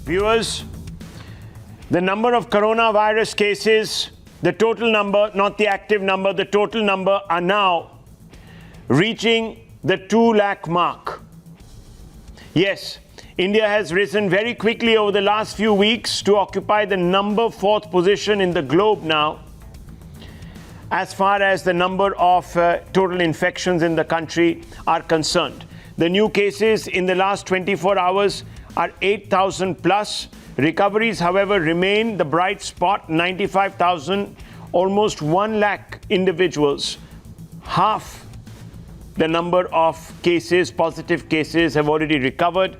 Viewers, the number of coronavirus cases, the total number, not the active number, the total number are now reaching the 2 lakh mark. Yes, India has risen very quickly over the last few weeks to occupy the number 4th position in the globe now, as far as the number of total infections in the country are concerned. The new cases in the last 24 hours are 8,000 plus. Recoveries, however, remain the bright spot, 95,000, almost 1 lakh individuals. Half the number of cases, positive cases, have already recovered.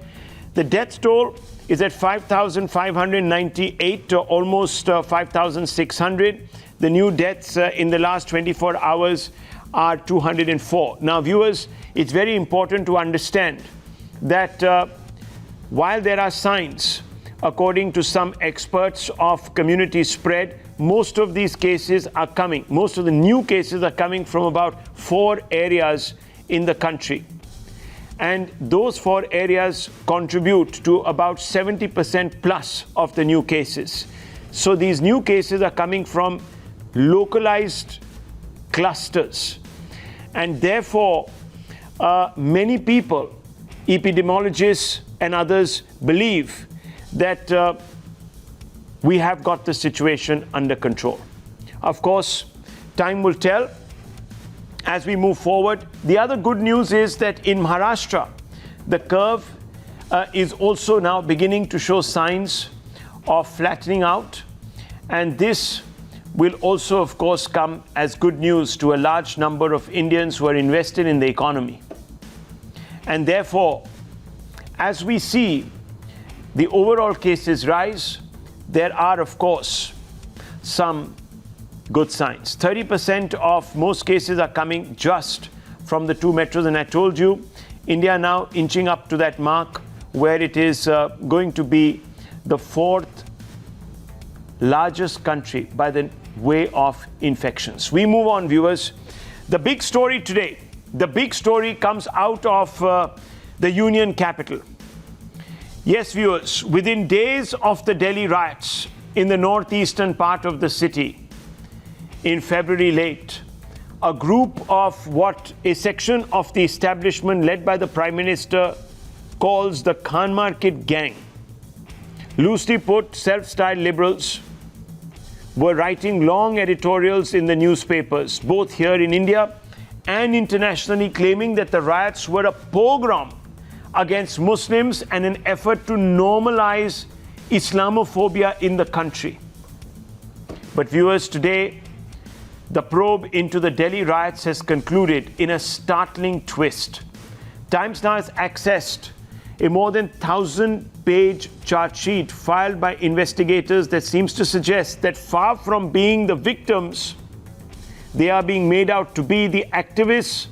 The death toll is at 5,598, almost 5,600. The new deaths in the last 24 hours are 204. Now, viewers, it's very important to understand that while there are signs, according to some experts, of community spread, most of these cases are coming, most of the new cases are coming from about 4 areas in the country. And those 4 areas contribute to about 70% plus of the new cases. So these new cases are coming from localized clusters. And therefore, many people, epidemiologists and others, believe that we have got the situation under control. Of course, time will tell as we move forward. The other good news is that in Maharashtra, the curve is also now beginning to show signs of flattening out. And this will also, of course, come as good news to a large number of Indians who are invested in the economy. And therefore, as we see the overall cases rise, there are, of course, some good signs. 30% of most cases are coming just from the 2 metros. And I told you, India now inching up to that mark where it is going to be the 4th largest country by the way of infections. We move on, viewers. The big story today, the big story comes out of the Union capital. Yes, viewers, within days of the Delhi riots in the northeastern part of the city in February late, a group of what a section of the establishment led by the Prime Minister calls the Khan Market Gang, loosely put, self-styled liberals, were writing long editorials in the newspapers, both here in India and internationally, claiming that the riots were a pogrom against Muslims and an effort to normalize Islamophobia in the country. But viewers, today, the probe into the Delhi riots has concluded in a startling twist. Times now has accessed a more than 1,000-page charge sheet filed by investigators that seems to suggest that far from being the victims, they are being made out to be the activists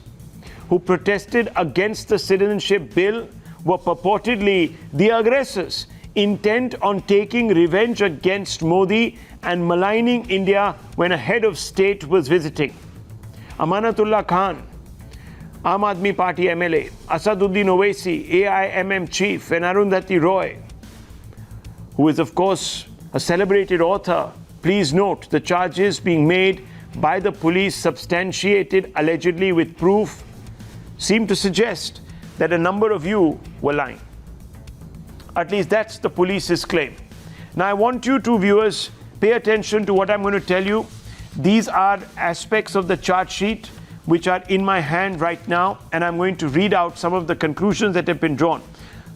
who protested against the citizenship bill, were purportedly the aggressors, intent on taking revenge against Modi and maligning India when a head of state was visiting. Amanatullah Khan, Aam Aadmi Party MLA, Asaduddin Owaisi, AIMM chief, and Arundhati Roy, who is, of course, a celebrated author. Please note, the charges being made by the police, substantiated allegedly with proof, seem to suggest that a number of you were lying. At least that's the police's claim. Now, I want you to, viewers, pay attention to what I'm going to tell you. These are aspects of the charge sheet which are in my hand right now, and I'm going to read out some of the conclusions that have been drawn.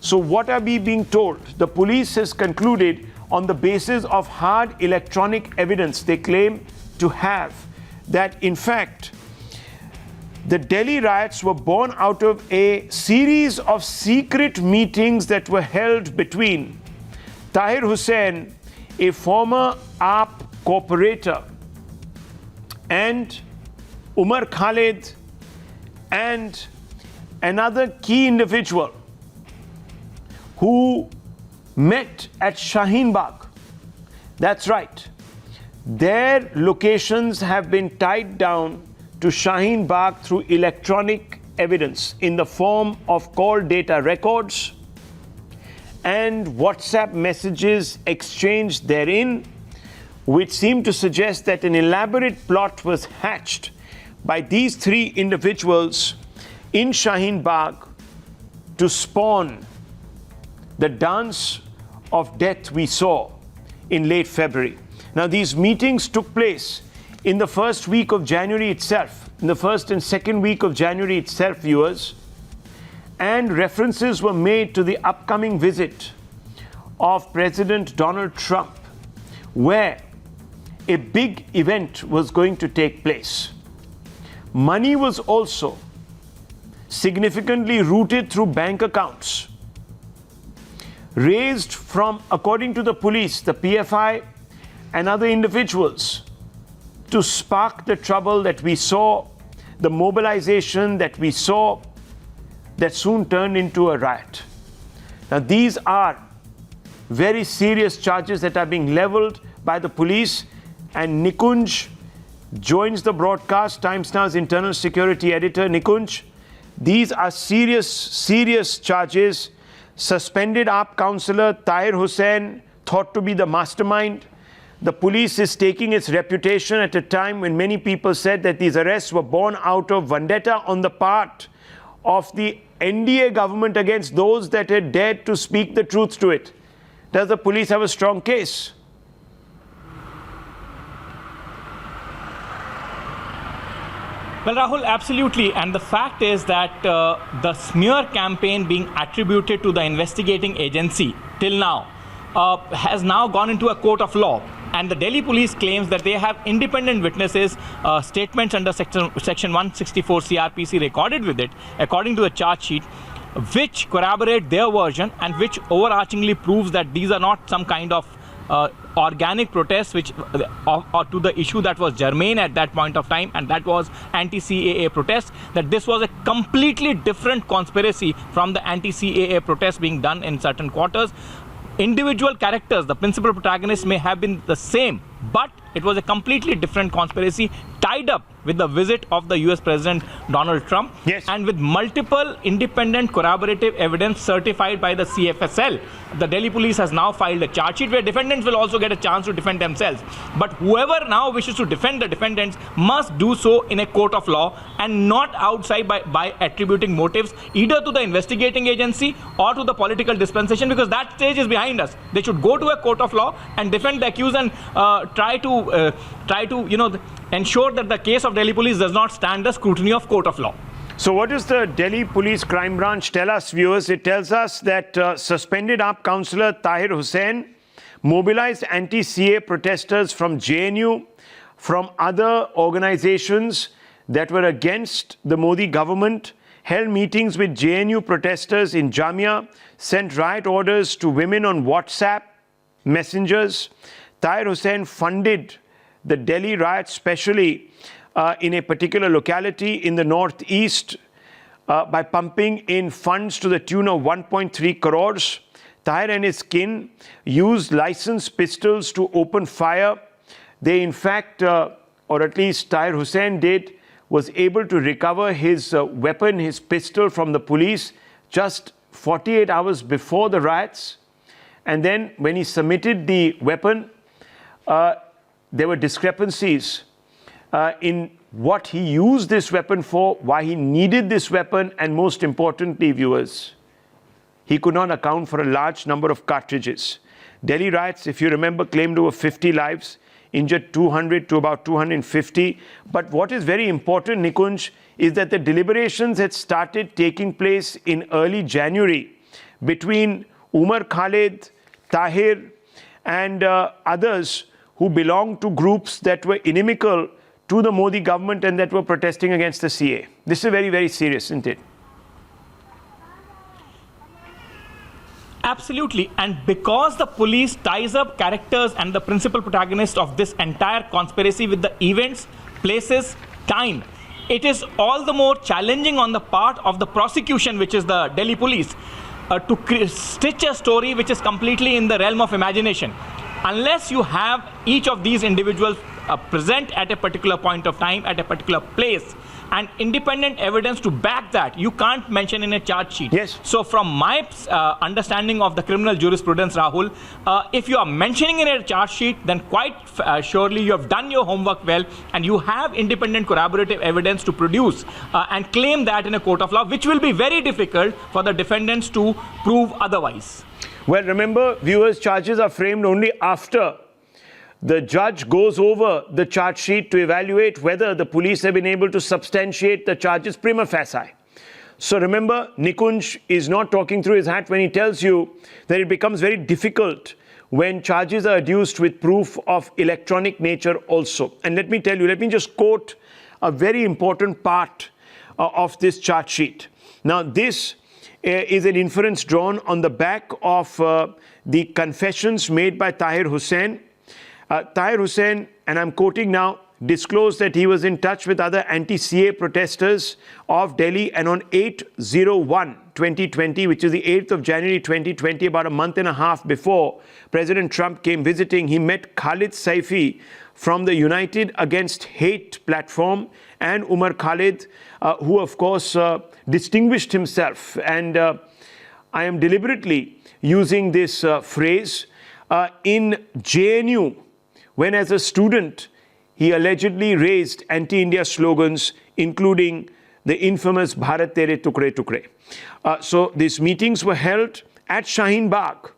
So what are we being told? The police has concluded on the basis of hard electronic evidence they claim to have that, in fact, the Delhi riots were born out of a series of secret meetings that were held between Tahir Hussain, a former AAP corporator, and Umar Khalid, and another key individual who met at Shaheen Bagh. That's right. Their locations have been tied down to Shaheen Bagh through electronic evidence in the form of call data records and WhatsApp messages exchanged therein, which seemed to suggest that an elaborate plot was hatched by these three individuals in Shaheen Bagh to spawn the dance of death we saw in late February. Now, these meetings took place in the first week of January itself, in the first and second week of January itself, viewers, and references were made to the upcoming visit of President Donald Trump, where a big event was going to take place. Money was also significantly routed through bank accounts, raised from, according to the police, the PFI and other individuals, to spark the trouble that we saw, the mobilization that we saw, that soon turned into a riot. Now, these are very serious charges that are being leveled by the police, and Nikunj joins the broadcast, Times Now's internal security editor. Nikunj, these are serious charges. Suspended AAP councillor Tahir Hussain, thought to be the mastermind. The police is taking its reputation at a time when many people said that these arrests were born out of vendetta on the part of the NDA government against those that had dared to speak the truth to it. Does the police have a strong case? Well, Rahul, absolutely. And the fact is that the smear campaign being attributed to the investigating agency till now has now gone into a court of law. And the Delhi police claims that they have independent witnesses, statements under section 164 CRPC recorded with it, according to the charge sheet, which corroborate their version and which overarchingly proves that these are not some kind of organic protests which or to the issue that was germane at that point of time, and that was anti-CAA protests, that this was a completely different conspiracy from the anti-CAA protests being done in certain quarters. Individual characters, the principal protagonists, may have been the same, but it was a completely different conspiracy tied up with the visit of the US President Donald Trump, yes, and with multiple independent corroborative evidence certified by the CFSL. The Delhi police has now filed a charge sheet where defendants will also get a chance to defend themselves. But whoever now wishes to defend the defendants must do so in a court of law and not outside by attributing motives either to the investigating agency or to the political dispensation, because that stage is behind us. They should go to a court of law and defend the accused and try to ensure that the case of Delhi police does not stand the scrutiny of court of law. So what does the Delhi Police Crime Branch tell us, viewers? It tells us that suspended AAP councillor Tahir Hussain mobilized anti-CA protesters from JNU, from other organizations that were against the Modi government, held meetings with JNU protesters in Jamia, sent riot orders to women on WhatsApp messengers. Tahir Hussain funded the Delhi riots, especially in a particular locality in the northeast, by pumping in funds to the tune of 1.3 crores. Tahir and his kin used licensed pistols to open fire. They, in fact, or at least Tahir Hussain did, was able to recover his weapon, his pistol, from the police just 48 hours before the riots. And then when he submitted the weapon, there were discrepancies in what he used this weapon for, why he needed this weapon, and most importantly, viewers, he could not account for a large number of cartridges. Delhi riots, if you remember, claimed over 50 lives, injured 200 to about 250. But what is very important, Nikunj, is that the deliberations had started taking place in early January between Umar Khalid, Tahir, and others who belonged to groups that were inimical to the Modi government and that were protesting against the CA. This is very, very serious, isn't it? Absolutely. And because the police ties up characters and the principal protagonist of this entire conspiracy with the events, places, time, it is all the more challenging on the part of the prosecution, which is the Delhi police, to stitch a story which is completely in the realm of imagination. Unless you have each of these individuals present at a particular point of time, at a particular place, and independent evidence to back that, you can't mention in a charge sheet. Yes. So from my understanding of the criminal jurisprudence, Rahul, if you are mentioning in a charge sheet, then quite surely you have done your homework well, and you have independent corroborative evidence to produce and claim that in a court of law, which will be very difficult for the defendants to prove otherwise. Well, remember, viewers, charges are framed only after the judge goes over the charge sheet to evaluate whether the police have been able to substantiate the charges prima facie. So remember, Nikunj is not talking through his hat when he tells you that it becomes very difficult when charges are adduced with proof of electronic nature also. And let me tell you, let me just quote a very important part of this charge sheet. Now, this is an inference drawn on the back of the confessions made by Tahir Hussain. Tahir Hussain, and I'm quoting now, disclosed that he was in touch with other anti-CA protesters of Delhi, and on 8/01/2020, which is the 8th of January 2020, about a month and a half before President Trump came visiting, he met Khalid Saifi from the United Against Hate platform and Umar Khalid, who of course distinguished himself. And I am deliberately using this phrase in JNU, when as a student, he allegedly raised anti-India slogans, including the infamous Bharat Tere Tukre Tukre. So these meetings were held at Shaheen Bagh,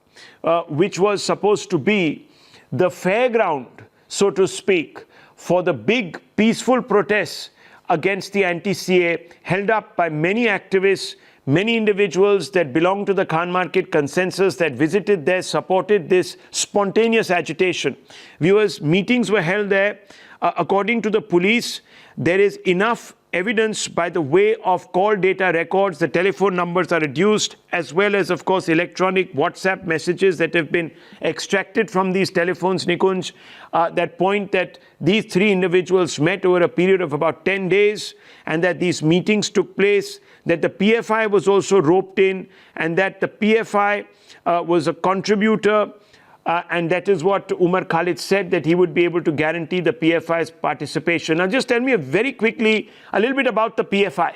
which was supposed to be the fairground, so to speak, for the big peaceful protests against the anti-CA held up by many activists, many individuals that belong to the Khan Market consensus that visited there, supported this spontaneous agitation. Viewers, meetings were held there. According to the police, there is enough evidence by the way of call data records, the telephone numbers are reduced, as well as, of course, electronic WhatsApp messages that have been extracted from these telephones, Nikunj, that point that these three individuals met over a period of about 10 days, and that these meetings took place, that the PFI was also roped in, and that the PFI was a contributor. And that is what Umar Khalid said, that he would be able to guarantee the PFI's participation. Now, just tell me very quickly a little bit about the PFI.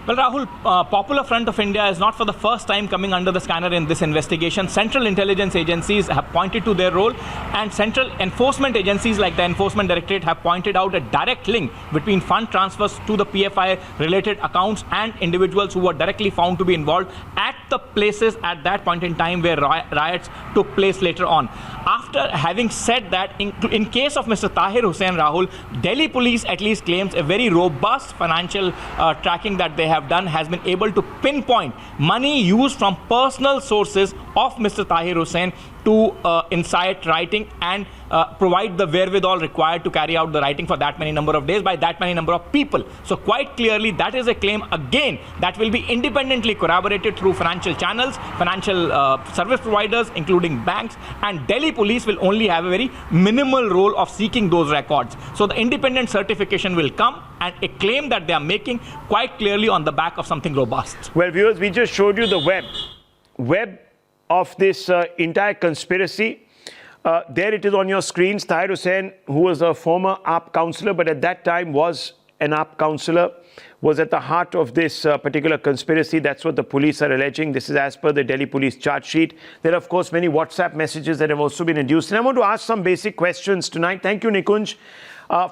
Well, Rahul, Popular Front of India is not for the first time coming under the scanner in this investigation. Central intelligence agencies have pointed to their role, and central enforcement agencies like the Enforcement Directorate have pointed out a direct link between fund transfers to the PFI-related accounts and individuals who were directly found to be involved at the places at that point in time where riots took place later on. After having said that, in case of Mr. Tahir Hussain, Rahul, Delhi police at least claims a very robust financial tracking that they have done has been able to pinpoint money used from personal sources of Mr. Tahir Hussain to incite writing and provide the wherewithal required to carry out the writing for that many number of days by that many number of people. So quite clearly, that is a claim, again, that will be independently corroborated through financial channels, financial service providers, including banks, and Delhi police will only have a very minimal role of seeking those records. So the independent certification will come, and a claim that they are making quite clearly on the back of something robust. Well, viewers, we just showed you the web of this entire conspiracy. There it is on your screens. Tahir Hussain, who was a former AAP councillor, but at that time was an AAP councillor, was at the heart of this particular conspiracy. That's what the police are alleging. This is as per the Delhi police charge sheet. There are, of course, many WhatsApp messages that have also been induced. And I want to ask some basic questions tonight. Thank you, Nikunj,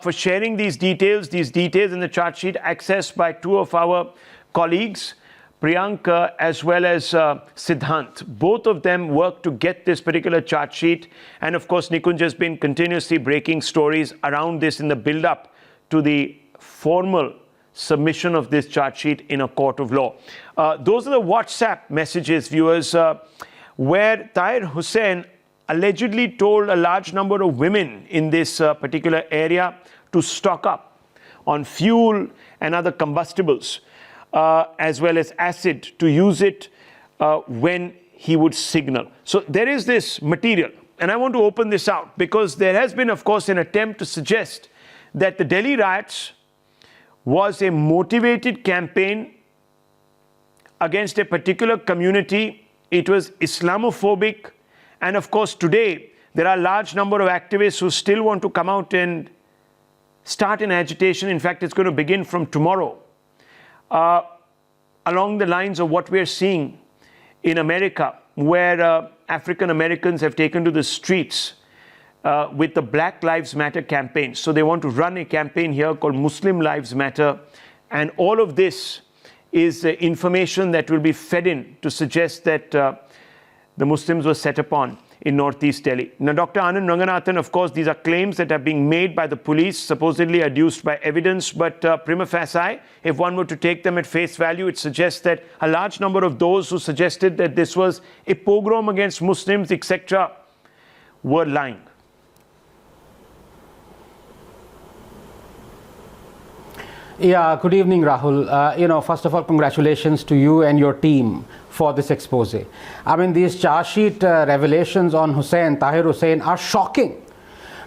for sharing these details in the charge sheet, accessed by two of our colleagues, Priyank as well as Siddhant. Both of them worked to get this particular charge sheet. And of course, Nikunj has been continuously breaking stories around this in the build-up to the formal submission of this charge sheet in a court of law. Those are the WhatsApp messages, viewers, where Tahir Hussain allegedly told a large number of women in this particular area to stock up on fuel and other combustibles, as well as acid, to use it when he would signal. So there is this material, and I want to open this out because there has been, of course, an attempt to suggest that the Delhi riots was a motivated campaign against a particular community. It was Islamophobic, and of course today There are a large number of activists who still want to come out and start an agitation. In fact, it's going to begin from tomorrow. Along the lines of what we're seeing in America, where African Americans have taken to the streets with the Black Lives Matter campaign. So they want to run a campaign here called Muslim Lives Matter. And all of this is information that will be fed in to suggest that the Muslims were set upon in Northeast Delhi. Now, Dr. Anand Ranganathan, of course, these are claims that are being made by the police, supposedly adduced by evidence, but prima facie, if one were to take them at face value, it suggests that a large number of those who suggested that this was a pogrom against Muslims, etc., were lying. Yeah, good evening, Rahul. First of all, congratulations to you and your team for this expose. I mean, these charge sheet revelations on Tahir Hussain are shocking.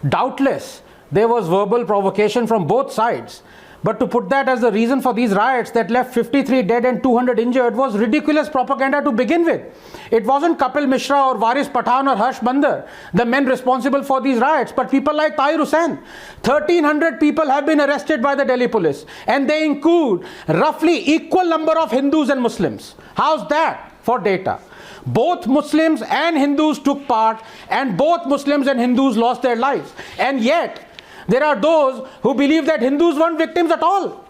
Doubtless, there was verbal provocation from both sides. But to put that as the reason for these riots that left 53 dead and 200 injured was ridiculous propaganda to begin with. It wasn't Kapil Mishra or Waris Pathan or Harsh Bandar, the men responsible for these riots, but people like Tahir Hussain. 1,300 people have been arrested by the Delhi police, and they include roughly equal number of Hindus and Muslims. How's that for data? Both Muslims and Hindus took part, and both Muslims and Hindus lost their lives. And yet, there are those who believe that Hindus weren't victims at all.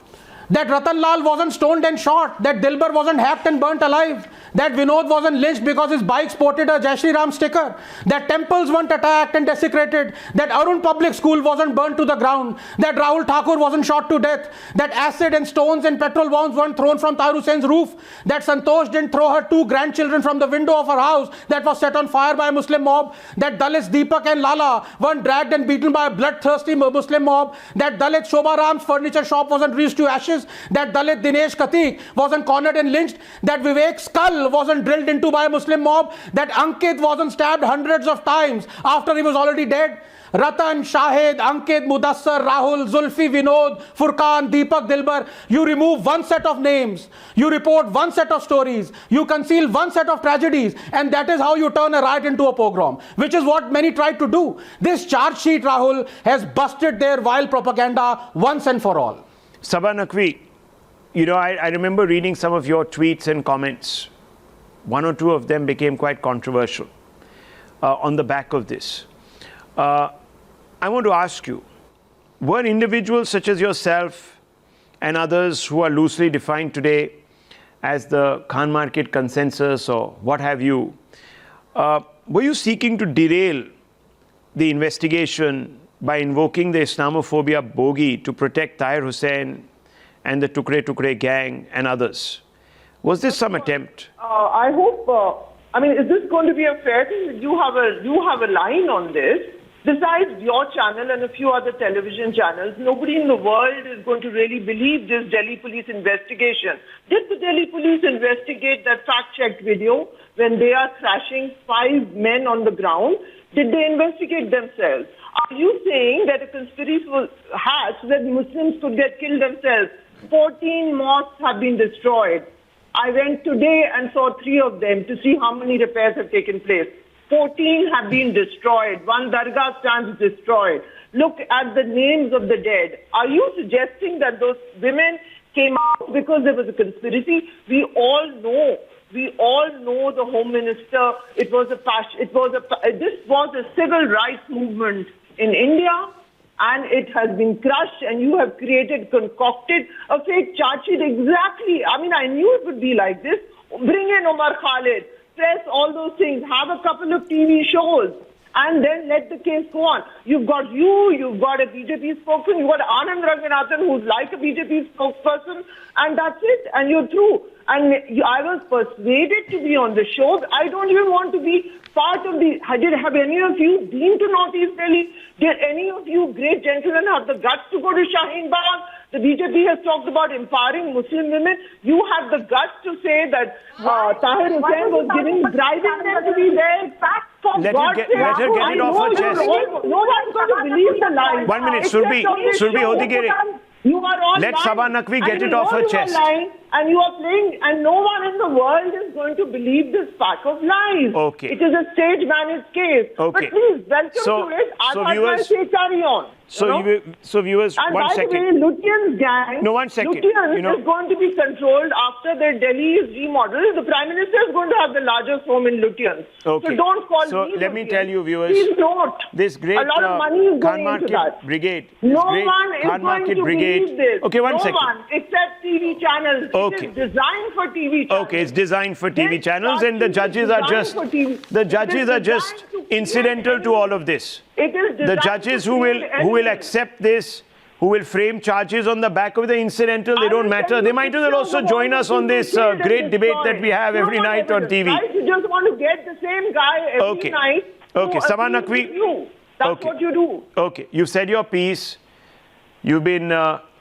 That Ratan Lal wasn't stoned and shot, that Dilbar wasn't hacked and burnt alive, that Vinod wasn't lynched because his bike sported a Jai Shri Ram sticker, that temples weren't attacked and desecrated, that Arun Public School wasn't burnt to the ground, that Rahul Thakur wasn't shot to death, that acid and stones and petrol bombs weren't thrown from Tahir Hussain's roof, that Santosh didn't throw her 2 grandchildren from the window of her house that was set on fire by a Muslim mob, that Dalits Deepak and Lala weren't dragged and beaten by a bloodthirsty Muslim mob, that Dalit Shobha Ram's furniture shop wasn't reduced to ashes, that Dalit Dinesh Katik wasn't cornered and lynched, that Vivek's skull wasn't drilled into by a Muslim mob, that Ankit wasn't stabbed hundreds of times after he was already dead. Ratan, Shahid, Ankit, Mudassar, Rahul, Zulfi, Vinod, Furqan, Deepak, Dilbar, you remove one set of names, you report one set of stories, you conceal one set of tragedies, and that is how you turn a riot into a pogrom, which is what many tried to do. This charge sheet, Rahul, has busted their vile propaganda once and for all. Sabah Naqvi, I remember reading some of your tweets and comments. One or two of them became quite controversial on the back of this. I want to ask you, were individuals such as yourself and others who are loosely defined today as the Khan Market consensus or what have you, were you seeking to derail the investigation by invoking the Islamophobia bogey to protect Tahir Hussain and the Tukre gang and others? Was this some attempt? I hope, is this going to be a fair thing? You have a line on this. Besides your channel and a few other television channels, nobody in the world is going to really believe this Delhi police investigation. Did the Delhi police investigate that fact-checked video when they are thrashing 5 men on the ground? Did they investigate themselves? Are you saying that a conspiracy was hatched so that Muslims could get killed themselves? 14 mosques have been destroyed. I went today and saw 3 of them to see how many repairs have taken place. 14 have been destroyed. 1 dargah stands destroyed. Look at the names of the dead. Are you suggesting that those women came out because there was a conspiracy? We all know the Home Minister. This was a civil rights movement in India, and it has been crushed, and you have concocted a fake charge sheet. Exactly. I knew it would be like this. Bring in Omar Khalid. Press all those things, have a couple of TV shows, and then let the case go on. You've got a BJP spokesman, you've got Anand Ranganathan, who's like a BJP spokesperson, and that's it, and you're through. And I was persuaded to be on the show. I don't even want to be part of the... Have any of you been to Northeast Delhi? Did any of you great gentlemen have the guts to go to Shaheen Bagh? The BJP has talked about empowering Muslim women. You have the guts to say that Tahir Hussain was driving them to be there. Let her get it off her chest. No one's going to believe the lie. 1 minute, Surbi Hodigere. You are all Let Sabah Naqvi get it off her chest. And you are playing, and no one in the world is going to believe this pack of lies. Okay. It is a stage-managed case. Okay. But please, welcome So- to it. so I'll viewers- carry on. So viewers, And one by second. the way, Lutyens gang, No, 1 second. Lutyens You know- is going to be controlled after the Delhi is remodeled. The Prime Minister is going to have the largest home in Lutyens. Okay. So don't call So me let me Lutyens. tell you, viewers, Please don't. this great A lot of money is Khan going into Market that. Brigade. No this great one is Khan going Market to Brigade. believe this. Okay, one no second. one except TV channels. Okay. It is designed for TV channels. Okay, it's designed for TV This channels, and the statute is judges are designed just for TV. the It judges is are designed just to create incidental to enemy. all of this. It is The designed judges to who create will enemy. accept this, who will frame charges on the back of the incidental, they I don't will matter. tell They you might as well pictures also of join all us the on this people killed great and debate that destroyed. we have every No night on evidence, TV. Right? You just want to get the same guy every Okay. night. Okay, to Sabah appeal Naqvi. to you. That's Okay. what you do. Okay, you've said your piece. You've been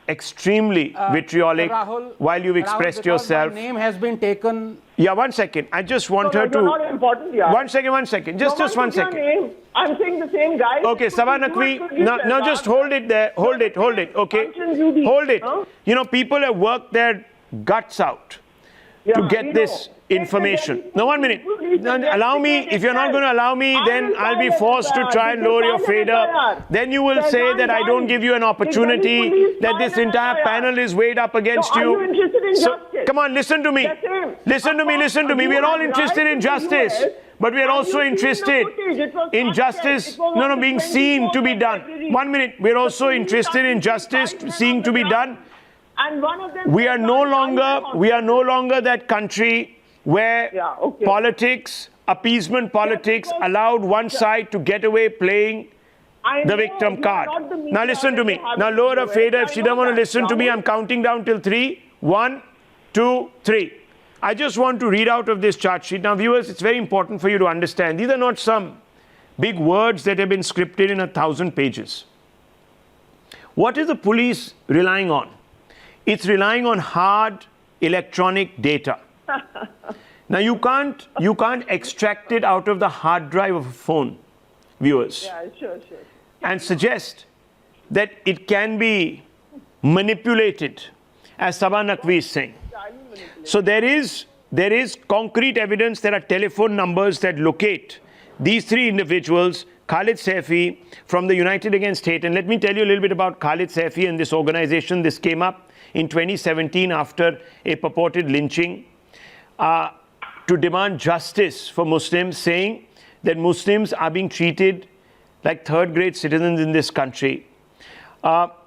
extremely vitriolic while you've expressed because yourself. My name has been taken. Yeah, 1 second. I just want her You're not to. important, yeah. 1 second, 1 second. Just No 1 one took your second. name. I'm saying the same guy. Okay, Sabah Naqvi, now just hold it there. Hold it, okay? Functions you do. Hold it. Huh? You know, people have worked their guts out Yeah, to we get this know. information. No, 1 minute. No, allow me. If you're not going to allow me, I then will I'll be file forced to an try and FIR. lower your File an fader. FIR. Then you will There's say one that I guy. don't give you an The Delhi opportunity, police that file this an entire FIR. panel is weighed up against So are you. you interested in justice? Come on, listen to me. The same. Listen to me, listen to me. You We are all had interested in riots in the justice. US, But we are and also you seen the interested footage. It was in not justice, checked. It was on the being seen to be 24th done. February. 1 minute, we're also The police interested in are justice, fighting seeing on to the be ground. done. And one of them We said, are no "Why longer, we are no longer that country where Yeah, okay. politics, appeasement politics because- allowed one side to get away playing I the know victim you are card. not the media Now listen to that me. you have Now in lower the a US. fader. If I she know doesn't want to that, listen to me, Rahul. I'm counting down till 3. 1, 2, 3. I just want to read out of this chart sheet. Now viewers, it's very important for you to understand. These are not some big words that have been scripted in 1,000 pages. What is the police relying on? It's relying on hard electronic data. Now you can't extract it out of the hard drive of a phone, viewers, Yeah, sure. and suggest that it can be manipulated, as Sabah Naqvi is saying. So there is concrete evidence. There are telephone numbers that locate these 3 individuals, Khalid Saifi from the United Against Hate. And let me tell you a little bit about Khalid Saifi and this organization. This came up in 2017 after a purported lynching to demand justice for Muslims, saying that Muslims are being treated like third-grade citizens in this country.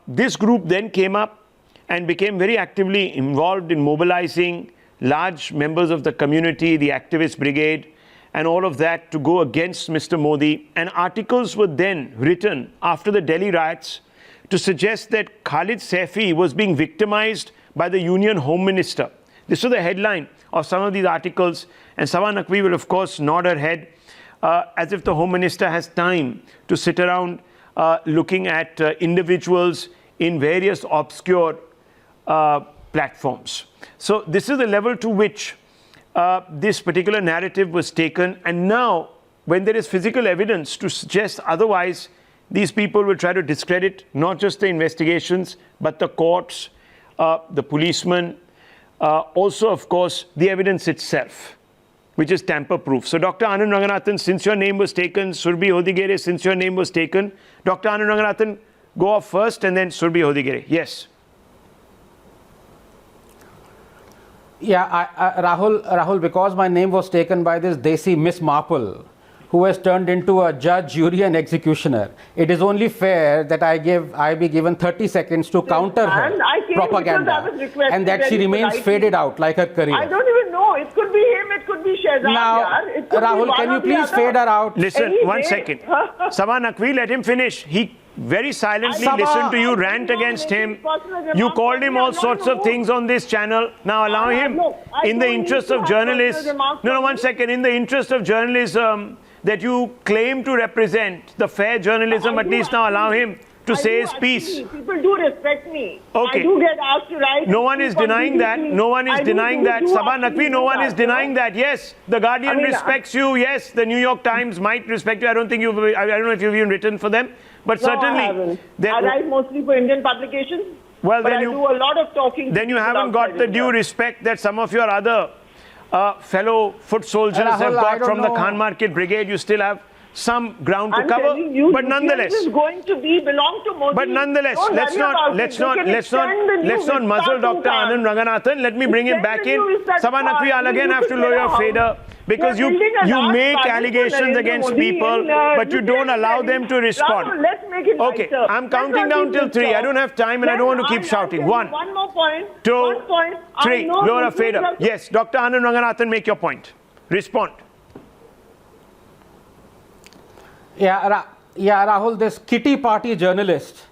This group then came up and became very actively involved in mobilizing large members of the community, the activist brigade, and all of that to go against Mr. Modi. And articles were then written after the Delhi riots to suggest that Khalid Saifi was being victimized by the Union Home Minister. This was the headline of some of these articles, and Sabah Naqvi will of course nod her head as if the Home Minister has time to sit around looking at individuals in various obscure platforms. So this is the level to which this particular narrative was taken, and now when there is physical evidence to suggest otherwise, these people will try to discredit not just the investigations, but the courts, the policemen, also, of course, the evidence itself, which is tamper-proof. So, Dr. Anand Ranganathan, since your name was taken, Surbhi Hodigere, since your name was taken, Dr. Anand Ranganathan, go off first, and then Surbhi Hodigere. Yes. Yeah, Rahul, because my name was taken by this Desi Miss Marple, who has turned into a judge, jury, and executioner, it is only fair that I be given 30 seconds to counter her And I came propaganda, because I was requested and that she very remains politely. faded out like her career. I don't even know. It could be him. It could be Shehzad. Now, yaar. It could be Rahul, one can you or the please other. fade her out? Listen, Any 1 day. second. Sabah Naqvi, let him finish. He very silently Sabah, listened to you I rant did not against make him. any personal remarks. You called him I'm all not sorts in of the things on this channel. Now allow him, look, I in the don't interest need to of have journalists. personal remarks No, from 1 you. second. In the interest of journalism that you claim to represent, the fair journalism, I at do least now allow actually. him to I say do his piece. actually. People do respect me. Okay. I do get asked to write. No one is on denying that. BBC. No one is I do denying that. Sabah actually Naqvi, no do one that, is denying that. Yes, the Guardian I mean, respects you. Yes, the New York Times might respect you. I don't know if you've even written for them, but No, I certainly. haven't. I write mostly for Indian publications. Well, but then I you do a lot of talking. Then you haven't got the due respect that some of your other fellow foot soldiers Rahul, have I got don't from the know. Khan Market Brigade. You still have some ground to I'm cover, telling you, but nonetheless. is going to belong to Modi. But nonetheless, Don't let's worry not about let's it. They not can let's not extend the new let's not muzzle Wisconsin Dr. plan. Anand Ranganathan. Let me bring him Extend back the in. new Wisconsin Sabha Naqvi, plan. I'll again You have to could lower get your out. fader because They're building a you large make budget for allegations Narendra against Modi people, in, but you don't allow them to respond. Rahul, let's make it Okay, lighter. I'm Let's counting not down keep till this 3. I talk. don't have time and I don't want to keep I'll shouting. tell you 1, one more point. 2, One point. 3. I know Lower a Muslims fader. are- Yes, Dr. Anand Ranganathan, make your point. Respond. Yeah, Rahul, this kitty party journalist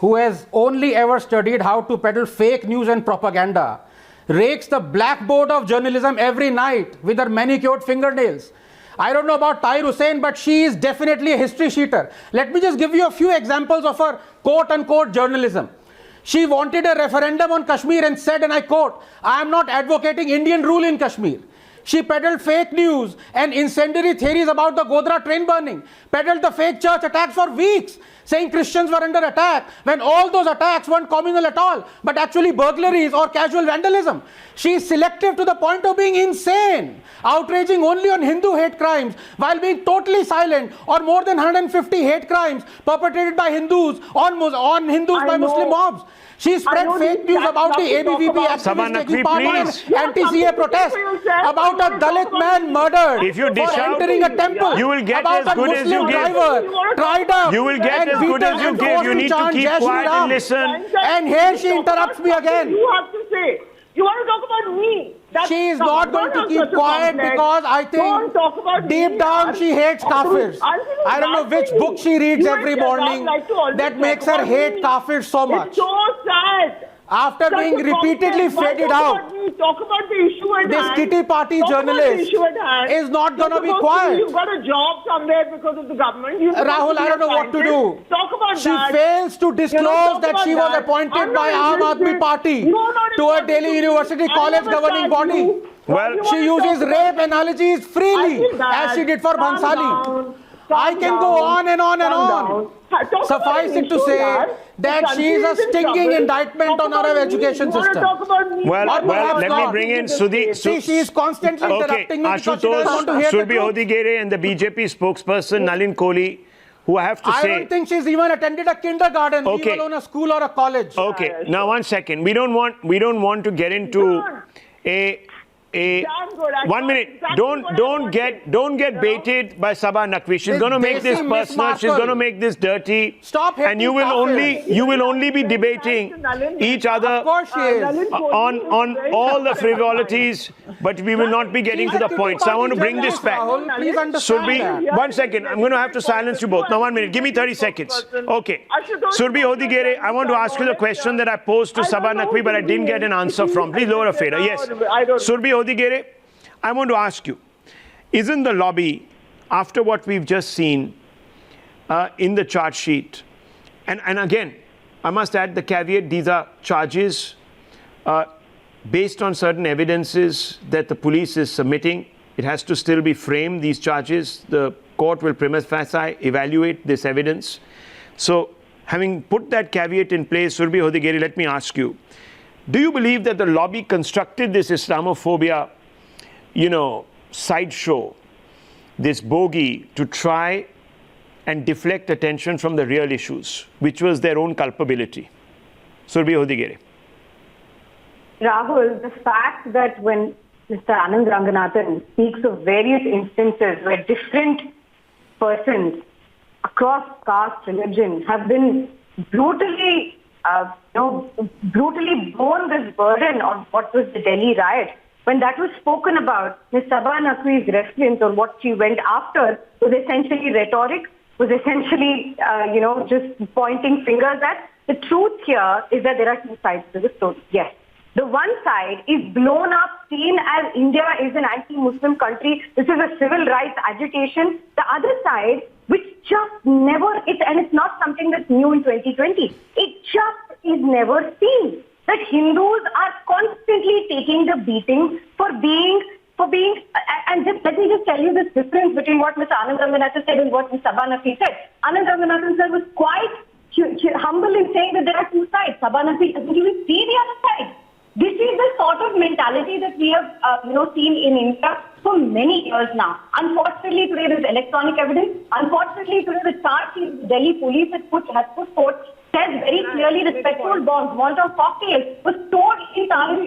who has only ever studied how to peddle fake news and propaganda rakes the blackboard of journalism every night with her manicured fingernails. I don't know about Tahir Hussain, but she is definitely a history cheater. Let me just give you a few examples of her quote-unquote journalism. She wanted a referendum on Kashmir and said, and I quote, "I am not advocating Indian rule in Kashmir." She peddled fake news and incendiary theories about the Godhra train burning, peddled the fake church attacks for weeks, saying Christians were under attack when all those attacks weren't communal at all, but actually burglaries or casual vandalism. She is selective to the point of being insane, outraging only on Hindu hate crimes while being totally silent on more than 150 hate crimes perpetrated by Hindus on Hindus I by know. Muslim mobs. She spread know fake these news about the facts, nothing to ABVP talk about. Sabha activists Naqvi, taking part in please. an anti-CA protest, about a Dalit man murdered If you dish for out, entering a temple, you will get about as a good as you Muslim give. driver tried up You will get and as good beaten as you and give. forced You need to chant keep Jai Shri quiet Ram. and listen. And here she interrupts me again. You have to say. You want to talk about me. She is not going to keep quiet because I Don't talk think about deep me, down yaar. she hates kafirs. Until I don't know which lastly, book she reads you every and Shahzad morning like to always that talk makes her about hate me. kafirs so much. It's so sad. After Such being a repeatedly conflict. Why faded talk out, about me? Talk about the issue at this hand. kitty party Talk about the journalist issue at hand. is not You're gonna be supposed to quiet. You've got a job somewhere because of the government. You're supposed Rahul, to be I don't know a what to scientist. do. Talk about She that. fails to disclose talk that about she was that. appointed I'm by not Aam Aadmi interested. Party You are not to a interested Delhi to me. University I college never governing tried body. you. Well, You She want to uses talk rape about- analogies I freely, feel bad. as she did for Calm Bhansali. down. I can go on and on and Calm on. down. Talk Suffice about it to issue, say yaar. that The she is a country in stinging trouble. indictment Talk on our about me. education You wanna system. talk about me? Well, Or perhaps let me not. bring in Sudhi. See, she is constantly Okay, interrupting me because she doesn't want to Ashutosh, hear the Surbhi truth. Hodigere and the BJP spokesperson Nalin Kohli, who I have to I say... don't think she's even attended a kindergarten, Okay. leave alone a school or a college. Okay, now 1 second. We don't want to get into a Damn good. I 1 can't- minute. exactly Don't what I don't wanted. don't get baited by Sabha Naqvi. She's This going to make this desi Miss personal. She's Markle. going to make this dirty. Stop And you hating will kafirs. only be debating each other Of course she is. on all the frivolities, but we will not be getting She's to a the kitty point. So I party want to bring this journalist, back. Rahul. Please understand Surbhi, that. 1 second. I'm going to have to silence you both. Now 1 minute. Give me 30 seconds. Okay. Surbhi Hodigere, I want to ask you the question that I posed to Sabha Naqvi, but I didn't get an answer from. Please lower a fader. Yes. Surbhi Hodigere, I want to ask you, isn't the lobby, after what we've just seen in the charge sheet, and again, I must add the caveat, these are charges based on certain evidences that the police is submitting. It has to still be framed, these charges. The court will prima facie evaluate this evidence. So, having put that caveat in place, Surbhi Hodigere, let me ask you, do you believe that the lobby constructed this Islamophobia, sideshow, this bogey, to try and deflect attention from the real issues, which was their own culpability? Surbhi Hodigere. Rahul, the fact that when Mr. Anand Ranganathan speaks of various instances where different persons across caste, religion have been brutally borne this burden of what was the Delhi riot, when that was spoken about, Ms. Sabha Naqvi's reference or what she went after was essentially rhetoric, was essentially, just pointing fingers at. The truth here is that there are two sides to the story. Yes. The one side is blown up, seen as India is an anti-Muslim country. This is a civil rights agitation. The other side, which just never, and it's not something that's new in 2020, it just is never seen. That Hindus are constantly taking the beating for being, and just let me just tell you this difference between what Mr. Anand Ranganathan said and what Ms. Sabha Naqvi said. Anand Ranganathan sir was quite humble in saying that there are two sides. Sabah Naqvi doesn't even see the other side. This is the sort of mentality that we have, seen in India for many years now. Unfortunately, today there's electronic evidence. Unfortunately, today the charge sheet Delhi police has put forth says very clearly that petrol bombs, Molotov cocktails was stored in Tahrir.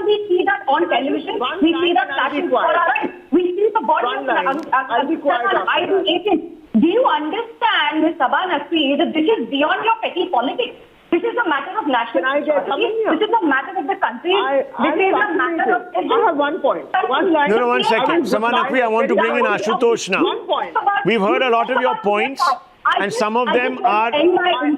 We see that on television. We see that flashing before our eyes. We see the body of the agent. Do you understand, Ms. Sabah Naqvi, that this is beyond your petty politics? This is a matter of national security. This is a matter of the country. This is a matter of... I have one point. One line. No, 1 second. Sabah Naqvi, I want to bring in Ashutosh now. One point. We've heard a lot of your points, and some of them are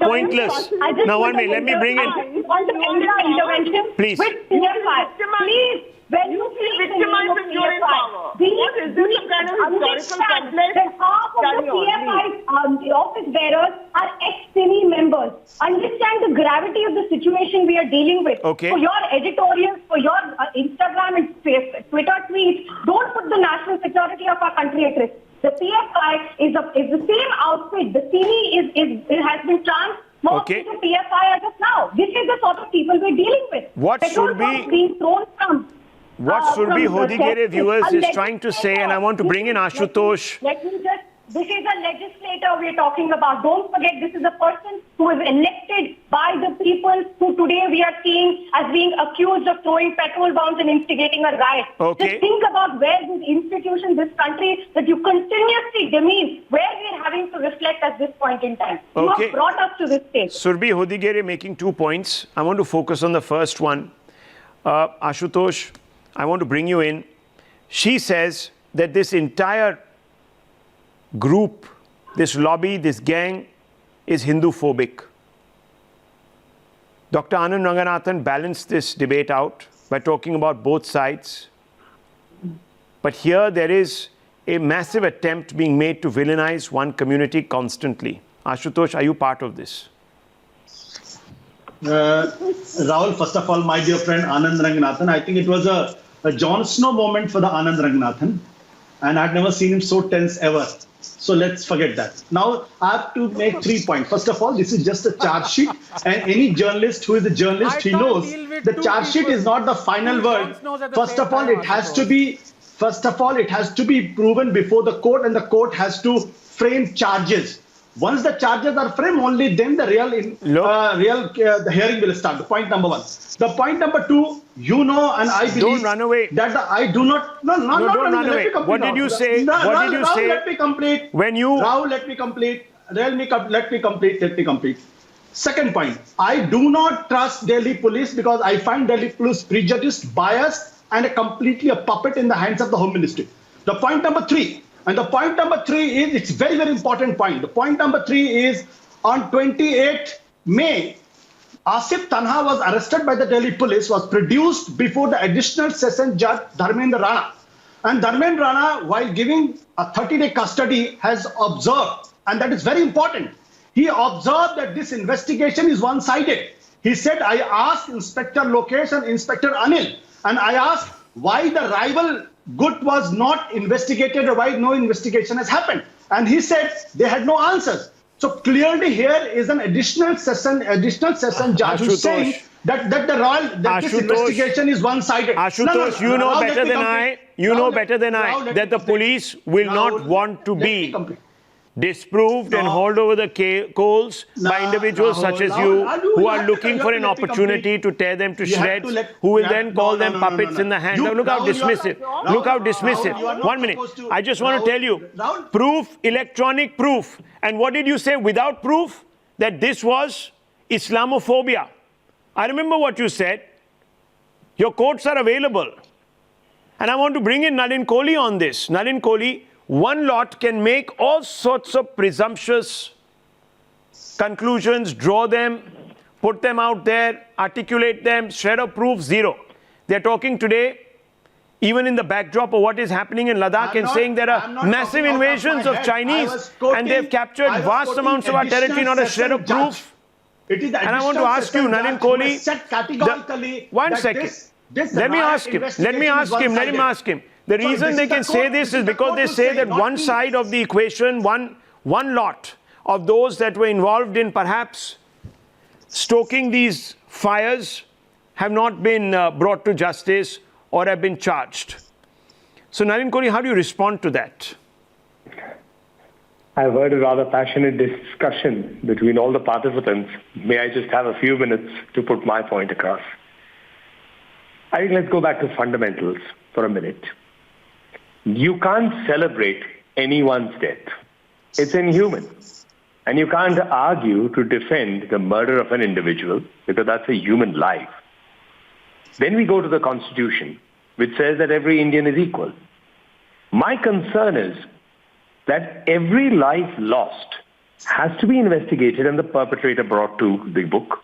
pointless. Now, 1 minute, let me bring in... I want to end my intervention Please. with PFI. Please. When you see victimizing your power. What is this kind of historical complex? That half of the PFI's office bearers are ex-CINI members. Understand the gravity of the situation we are dealing with. Okay. For your editorials, for your Instagram and Twitter tweets, don't put the national security of our country at risk. The PFI is the same outfit. The CINI has been transformed into PFI as of now. This is the sort of people we're dealing with. What should be being thrown from... What Surbhi Hodigere viewers is trying to say, and I want to bring in Ashutosh. This is a legislator we're talking about. Don't forget, this is a person who is elected by the people who today we are seeing as being accused of throwing petrol bombs and instigating a riot. Okay. Just think about where this institution, this country that you continuously demean, where we are having to reflect at this point in time. You have brought us to this stage. Surbhi Hodigere making 2 points. I want to focus on the first one. Ashutosh, I want to bring you in. She says that this entire group, this lobby, this gang is Hindu-phobic. Dr. Anand Ranganathan balanced this debate out by talking about both sides. But here there is a massive attempt being made to villainize one community constantly. Ashutosh, are you part of this? Rahul, first of all, my dear friend Anand Ranganathan, I think it was a Jon Snow moment for the Anand Ranganathan, and I've never seen him so tense ever. So let's forget that. Now I have to make 3 points. First of all, this is just a charge sheet, and any journalist who is a journalist, he knows the charge sheet is not the final word. First of all, it has to be proven before the court, and the court has to frame charges. Once the charges are framed, only then the the hearing will start. Point number 1. The point number 2, you know, and I believe Don't run away. That I do not. No, don't run away. What did you say? What did you say? Let me complete. Rahul, let me complete. Let me complete. Second point, I do not trust Delhi police because I find Delhi police prejudiced, biased, and completely a puppet in the hands of the Home Ministry. The point number 3. And the point number 3 is, it's very, very important point. The point number 3 is, on 28 May, Asif Tanha was arrested by the Delhi police, was produced before the additional session judge Dharmendra Rana. And Dharmendra Rana, while giving a 30-day custody, has observed, and that is very important, he observed that this investigation is one-sided. He said, I asked Inspector Lokesh and Inspector Anil, and I asked why the rival Gut was not investigated or why no investigation has happened. And he said they had no answers. So clearly here is an additional session judge who's saying that this investigation is one-sided. Ashutosh, you know better than I. You know better than I that the police will not want to be disproved and hauled over the coals by individuals such as you who are looking for an opportunity to tear them to shreds, who will then call them puppets in the hand. Now look how dismissive. Look how dismissive. 1 minute. I just want to tell you, proof, electronic proof. And what did you say without proof? That this was Islamophobia. I remember what you said. Your quotes are available. And I want to bring in Nalin Kohli on this. Nalin Kohli, one lot can make all sorts of presumptuous conclusions, draw them, put them out there, articulate them, shred of proof, zero. They're talking today, even in the backdrop of what is happening in Ladakh, and saying there are massive invasions of Chinese and they've captured vast amounts of our territory, not a shred of proof. And I want to ask you, Nalin Kohli, 1 second. Let me ask him. The reason they can say this is because they say that one side of the equation, one lot of those that were involved in perhaps stoking these fires have not been brought to justice or have been charged. So, Nalin Kori, how do you respond to that? I've heard a rather passionate discussion between all the participants. May I just have a few minutes to put my point across? I think let's go back to fundamentals for a minute. You can't celebrate anyone's death. It's inhuman. And you can't argue to defend the murder of an individual because that's a human life. Then we go to the Constitution, which says that every Indian is equal. My concern is that every life lost has to be investigated and the perpetrator brought to the book.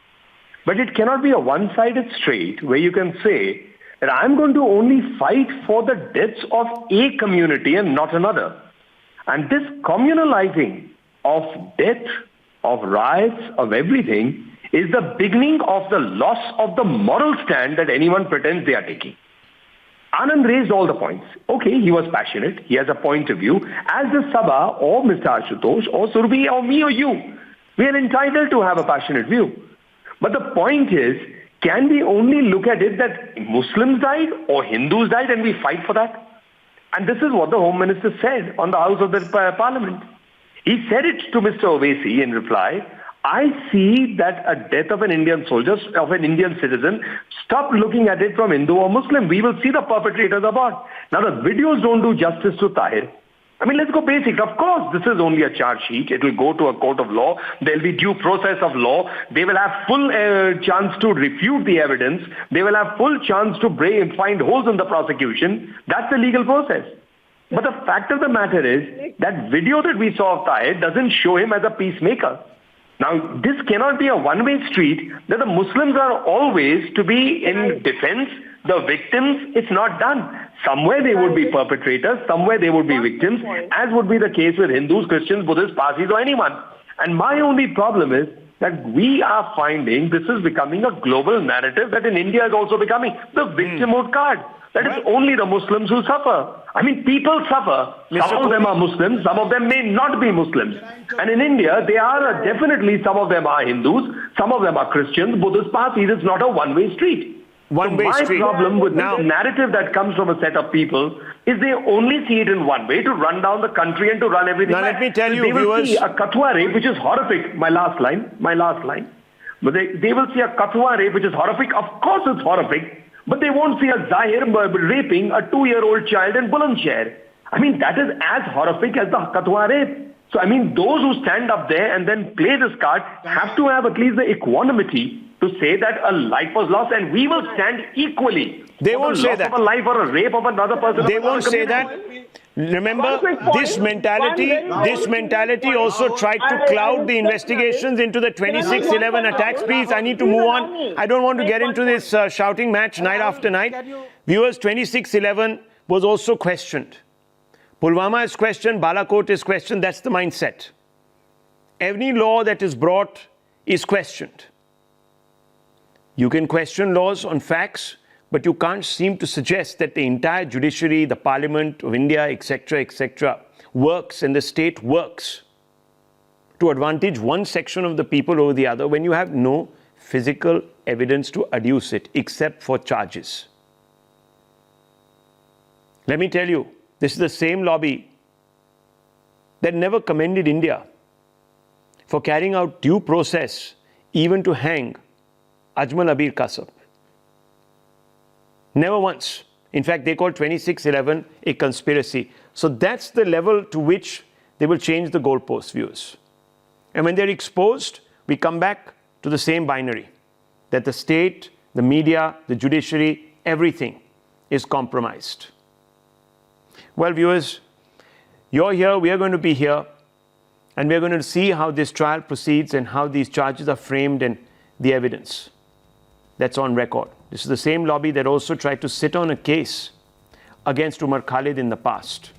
But it cannot be a one-sided straight where you can say that I'm going to only fight for the deaths of a community and not another. And this communalizing of death, of riots, of everything is the beginning of the loss of the moral stand that anyone pretends they are taking. Anand raised all the points. Okay, he was passionate. He has a point of view. As the Sabha or Mr. Ashutosh or Surbhi or me or you, we are entitled to have a passionate view. But the point is, can we only look at it that Muslims died or Hindus died and we fight for that? And this is what the Home Minister said on the House of the Parliament. He said it to Mr. Owaisi in reply. I see that a death of an Indian soldier, of an Indian citizen, stop looking at it from Hindu or Muslim. We will see the perpetrators about. Now the videos don't do justice to Tahir. I mean, let's go basic. Of course, this is only a charge sheet. It will go to a court of law. There will be due process of law. They will have full chance to refute the evidence. They will have full chance to find holes in the prosecution. That's the legal process. But the fact of the matter is that video that we saw of Tahir doesn't show him as a peacemaker. Now, this cannot be a one-way street that the Muslims are always to be in defense. The victims, it's not done. Somewhere they would be perpetrators, somewhere they would be victims, as would be the case with Hindus, Christians, Buddhists, Parsis or anyone. And my only problem is that we are finding this is becoming a global narrative that in India is also becoming the victimhood card. That is only the Muslims who suffer. I mean, people suffer. Some of them are Muslims, some of them may not be Muslims. And in India, they are definitely, some of them are Hindus, some of them are Christians, Buddhists, Parsis. It's not a one-way street. My problem with the narrative that comes from a set of people is they only see it in one way, to run down the country and to run everything back. Let me tell you, they will viewers, see a Kathua rape, which is horrific. My last line. But they will see a Kathua rape, which is horrific. Of course it's horrific. But they won't see a Zahir raping a 2-year-old child in Bulandshahr. I mean, that is as horrific as the Kathua rape. So, I mean, those who stand up there and then play this card have to have at least the equanimity to say that a life was lost, and we will stand equally. They won't say that. Of a life or a rape of another person. They won't say that. Remember, this mentality also tried to cloud the investigations into the 26/11 attacks. Please, I need to move on. I don't want to get into this shouting match night after night. Viewers, 26/11 was also questioned. Pulwama is questioned, Balakot is questioned. That's the mindset. Every law that is brought is questioned. You can question laws on facts, but you can't seem to suggest that the entire judiciary, the Parliament of India, etc., works and the state works to advantage one section of the people over the other when you have no physical evidence to adduce it except for charges. Let me tell you, this is the same lobby that never commended India for carrying out due process even to hang Ajmal Abir Kasab. Never once. In fact, they call 26/11 a conspiracy. So that's the level to which they will change the goalposts, viewers. And when they're exposed, we come back to the same binary, that the state, the media, the judiciary, everything is compromised. Well, viewers, you're here, we are going to be here, and we're going to see how this trial proceeds and how these charges are framed and the evidence that's on record. This is the same lobby that also tried to sit on a case against Umar Khalid in the past.